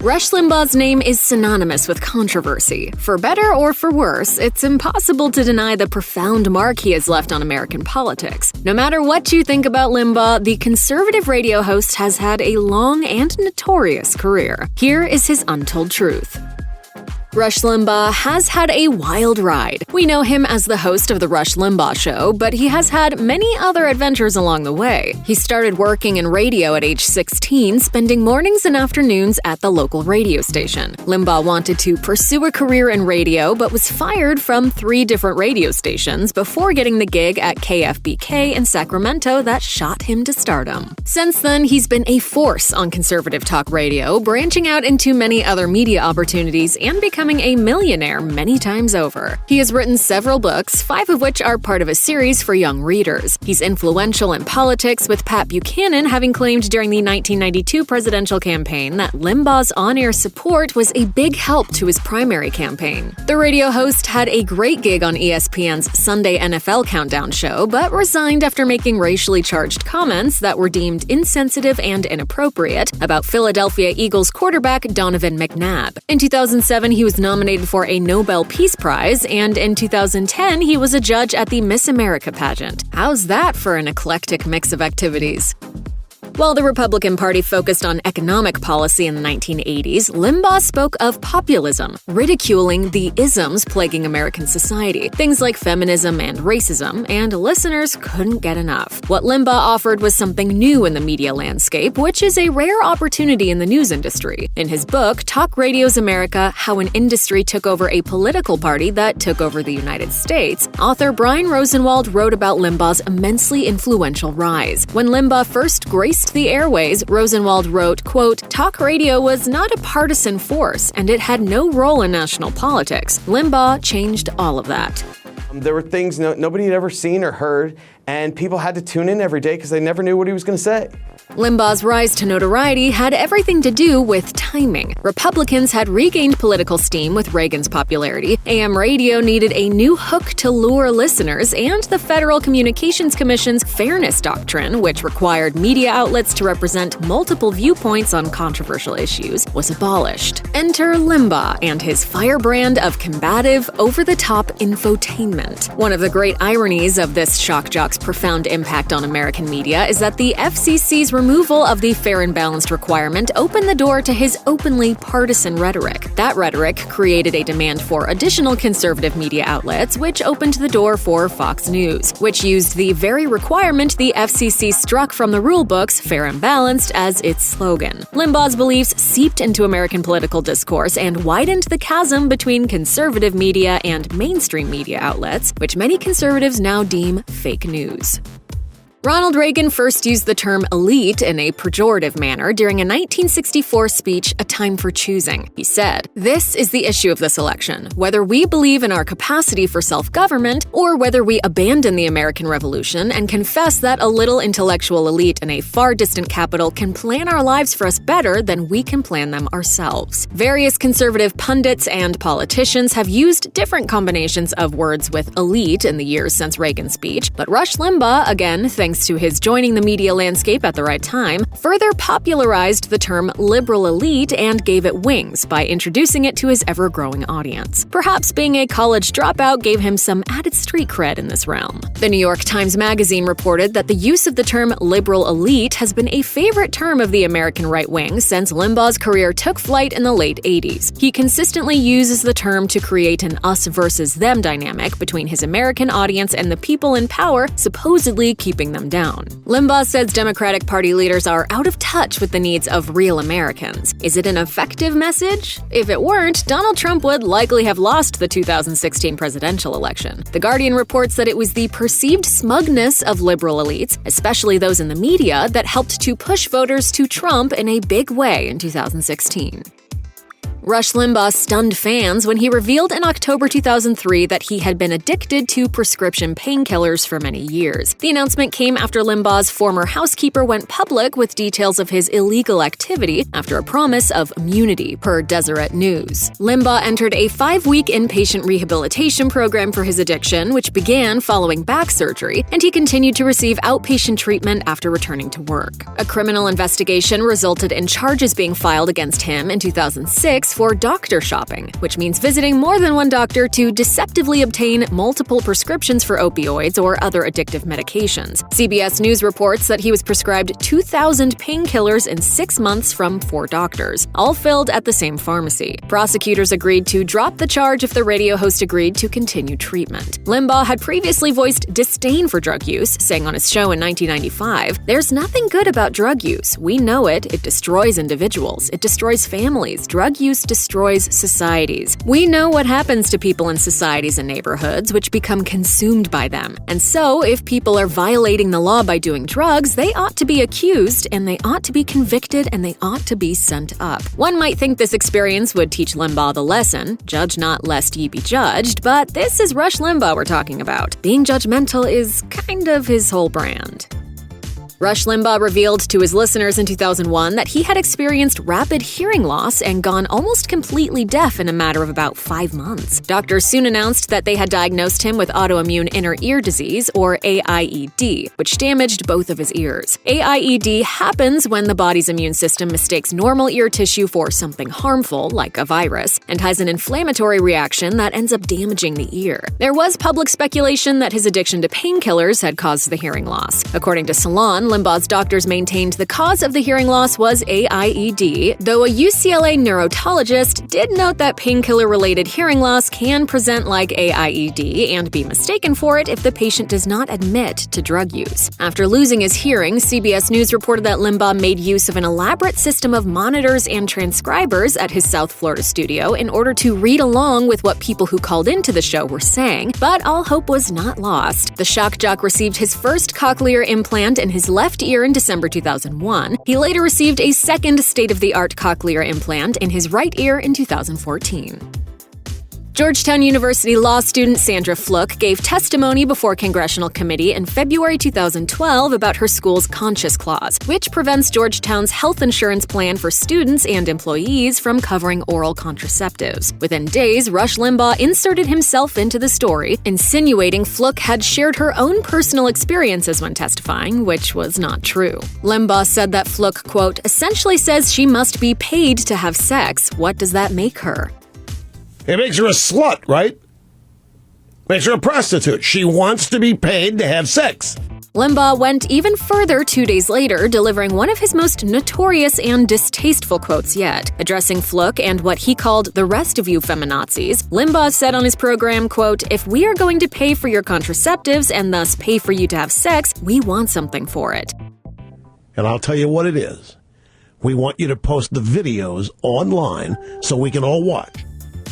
Rush Limbaugh's name is synonymous with controversy. For better or for worse, it's impossible to deny the profound mark he has left on American politics. No matter what you think about Limbaugh, the conservative radio host has had a long and notorious career. Here is his untold truth. Rush Limbaugh has had a wild ride. We know him as the host of The Rush Limbaugh Show, but he has had many other adventures along the way. He started working in radio at age 16, spending mornings and afternoons at the local radio station. Limbaugh wanted to pursue a career in radio, but was fired from 3 different radio stations before getting the gig at KFBK in Sacramento that shot him to stardom. Since then, he's been a force on conservative talk radio, branching out into many other media opportunities and becoming a millionaire many times over. He has written several books, 5 of which are part of a series for young readers. He's influential in politics, with Pat Buchanan having claimed during the 1992 presidential campaign that Limbaugh's on-air support was a big help to his primary campaign. The radio host had a great gig on ESPN's Sunday NFL Countdown show, but resigned after making racially charged comments that were deemed insensitive and inappropriate about Philadelphia Eagles quarterback Donovan McNabb. In 2007, he was nominated for a Nobel Peace Prize, and in 2010, he was a judge at the Miss America pageant. How's that for an eclectic mix of activities? While the Republican Party focused on economic policy in the 1980s, Limbaugh spoke of populism, ridiculing the isms plaguing American society, things like feminism and racism, and listeners couldn't get enough. What Limbaugh offered was something new in the media landscape, which is a rare opportunity in the news industry. In his book, Talk Radio's America: How an Industry Took Over a Political Party That Took Over the United States, author Brian Rosenwald wrote about Limbaugh's immensely influential rise. When Limbaugh first graced the airways, Rosenwald wrote, quote, "Talk radio was not a partisan force, and it had no role in national politics. Limbaugh changed all of that." There were things nobody had ever seen or heard, and people had to tune in every day because they never knew what he was going to say. Limbaugh's rise to notoriety had everything to do with timing. Republicans had regained political steam with Reagan's popularity, AM radio needed a new hook to lure listeners, and the Federal Communications Commission's Fairness Doctrine, which required media outlets to represent multiple viewpoints on controversial issues, was abolished. Enter Limbaugh and his firebrand of combative, over-the-top infotainment. One of the great ironies of this shock jock's profound impact on American media is that the FCC's removal of the fair and balanced requirement opened the door to his openly partisan rhetoric. That rhetoric created a demand for additional conservative media outlets, which opened the door for Fox News, which used the very requirement the FCC struck from the rulebooks, fair and balanced, as its slogan. Limbaugh's beliefs seeped into American political discourse and widened the chasm between conservative media and mainstream media outlets, which many conservatives now deem fake news. Ronald Reagan first used the term elite in a pejorative manner during a 1964 speech, A Time for Choosing. He said, "This is the issue of this election, whether we believe in our capacity for self-government or whether we abandon the American Revolution and confess that a little intellectual elite in a far distant capital can plan our lives for us better than we can plan them ourselves." Various conservative pundits and politicians have used different combinations of words with elite in the years since Reagan's speech, but Rush Limbaugh, again, thanks to his joining the media landscape at the right time, further popularized the term liberal elite and gave it wings by introducing it to his ever-growing audience. Perhaps being a college dropout gave him some added street cred in this realm. The New York Times Magazine reported that the use of the term liberal elite has been a favorite term of the American right wing since Limbaugh's career took flight in the late 80s. He consistently uses the term to create an us versus them dynamic between his American audience and the people in power, supposedly keeping them down. Limbaugh says Democratic Party leaders are out of touch with the needs of real Americans. Is it an effective message? If it weren't, Donald Trump would likely have lost the 2016 presidential election. The Guardian reports that it was the perceived smugness of liberal elites, especially those in the media, that helped to push voters to Trump in a big way in 2016. Rush Limbaugh stunned fans when he revealed in October 2003 that he had been addicted to prescription painkillers for many years. The announcement came after Limbaugh's former housekeeper went public with details of his illegal activity after a promise of immunity, per Deseret News. Limbaugh entered a 5-week inpatient rehabilitation program for his addiction, which began following back surgery, and he continued to receive outpatient treatment after returning to work. A criminal investigation resulted in charges being filed against him in 2006 for doctor shopping, which means visiting more than one doctor to deceptively obtain multiple prescriptions for opioids or other addictive medications. CBS News reports that he was prescribed 2,000 painkillers in 6 months from 4 doctors, all filled at the same pharmacy. Prosecutors agreed to drop the charge if the radio host agreed to continue treatment. Limbaugh had previously voiced disdain for drug use, saying on his show in 1995, "There's nothing good about drug use. We know it. It destroys individuals. It destroys families. Drug use destroys societies. We know what happens to people in societies and neighborhoods which become consumed by them. And so, if people are violating the law by doing drugs, they ought to be accused, and they ought to be convicted, and they ought to be sent up." One might think this experience would teach Limbaugh the lesson, judge not lest ye be judged, but this is Rush Limbaugh we're talking about. Being judgmental is kind of his whole brand. Rush Limbaugh revealed to his listeners in 2001 that he had experienced rapid hearing loss and gone almost completely deaf in a matter of about 5 months. Doctors soon announced that they had diagnosed him with autoimmune inner ear disease, or AIED, which damaged both of his ears. AIED happens when the body's immune system mistakes normal ear tissue for something harmful, like a virus, and has an inflammatory reaction that ends up damaging the ear. There was public speculation that his addiction to painkillers had caused the hearing loss. According to Salon, Limbaugh's doctors maintained the cause of the hearing loss was AIED, though a UCLA neurologist did note that painkiller-related hearing loss can present like AIED and be mistaken for it if the patient does not admit to drug use. After losing his hearing, CBS News reported that Limbaugh made use of an elaborate system of monitors and transcribers at his South Florida studio in order to read along with what people who called into the show were saying, but all hope was not lost. The shock jock received his first cochlear implant in his left ear in December 2001. He later received a second state-of-the-art cochlear implant in his right ear in 2014. Georgetown University law student Sandra Fluke gave testimony before a congressional committee in February 2012 about her school's Conscious Clause, which prevents Georgetown's health insurance plan for students and employees from covering oral contraceptives. Within days, Rush Limbaugh inserted himself into the story, insinuating Fluke had shared her own personal experiences when testifying, which was not true. Limbaugh said that Fluke, quote, essentially says she must be paid to have sex. What does that make her? It makes her a slut, right? Makes her a prostitute. She wants to be paid to have sex. Limbaugh went even further 2 days later, delivering one of his most notorious and distasteful quotes yet. Addressing Fluke and what he called the rest of you feminazis, Limbaugh said on his program, quote, if we are going to pay for your contraceptives and thus pay for you to have sex, we want something for it. And I'll tell you what it is. We want you to post the videos online so we can all watch.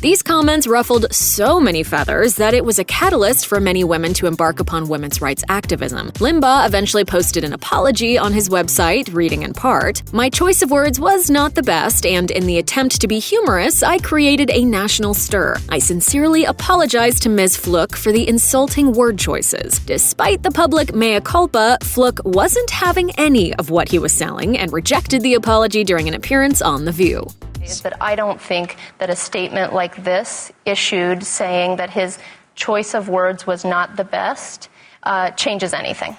These comments ruffled so many feathers that it was a catalyst for many women to embark upon women's rights activism. Limbaugh eventually posted an apology on his website, reading in part, "My choice of words was not the best, and in the attempt to be humorous, I created a national stir. I sincerely apologize to Ms. Fluke for the insulting word choices. Despite the public mea culpa, Fluke wasn't having any of what he was selling and rejected the apology during an appearance on The View." Is that I don't think that a statement like this, issued saying that his choice of words was not the best, changes anything.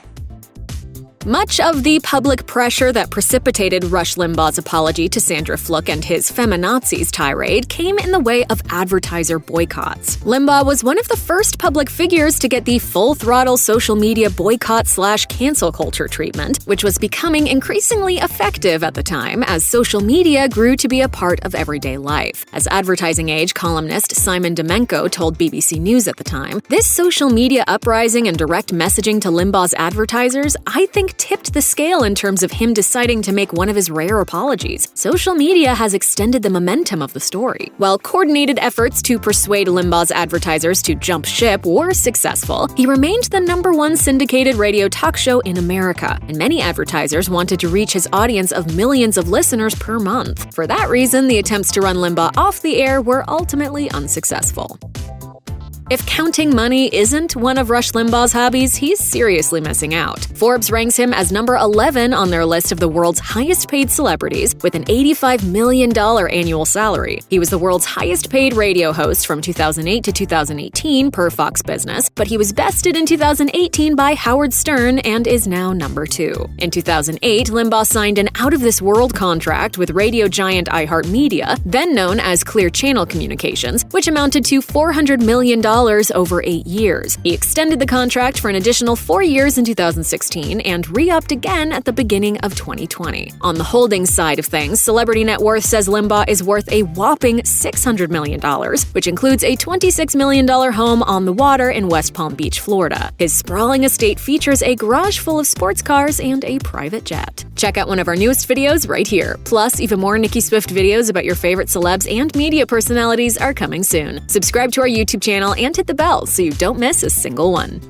Much of the public pressure that precipitated Rush Limbaugh's apology to Sandra Fluke and his feminazis tirade came in the way of advertiser boycotts. Limbaugh was one of the first public figures to get the full-throttle social media boycott/cancel culture treatment, which was becoming increasingly effective at the time as social media grew to be a part of everyday life. As Advertising Age columnist Simon Domenko told BBC News at the time, this social media uprising and direct messaging to Limbaugh's advertisers, I think, week tipped the scale in terms of him deciding to make one of his rare apologies. Social media has extended the momentum of the story. While coordinated efforts to persuade Limbaugh's advertisers to jump ship were successful, he remained the #1 syndicated radio talk show in America, and many advertisers wanted to reach his audience of millions of listeners per month. For that reason, the attempts to run Limbaugh off the air were ultimately unsuccessful. If counting money isn't one of Rush Limbaugh's hobbies, he's seriously missing out. Forbes ranks him as number 11 on their list of the world's highest-paid celebrities, with an $85 million annual salary. He was the world's highest-paid radio host from 2008 to 2018 per Fox Business, but he was bested in 2018 by Howard Stern and is now number 2. In 2008, Limbaugh signed an out-of-this-world contract with radio giant iHeartMedia, then known as Clear Channel Communications, which amounted to $400 million over 8 years. He extended the contract for an additional 4 years in 2016 and re-upped again at the beginning of 2020. On the holdings side of things, Celebrity Net Worth says Limbaugh is worth a whopping $600 million, which includes a $26 million home on the water in West Palm Beach, Florida. His sprawling estate features a garage full of sports cars and a private jet. Check out one of our newest videos right here. Plus, even more Nicki Swift videos about your favorite celebs and media personalities are coming soon. Subscribe to our YouTube channel and hit the bell so you don't miss a single one.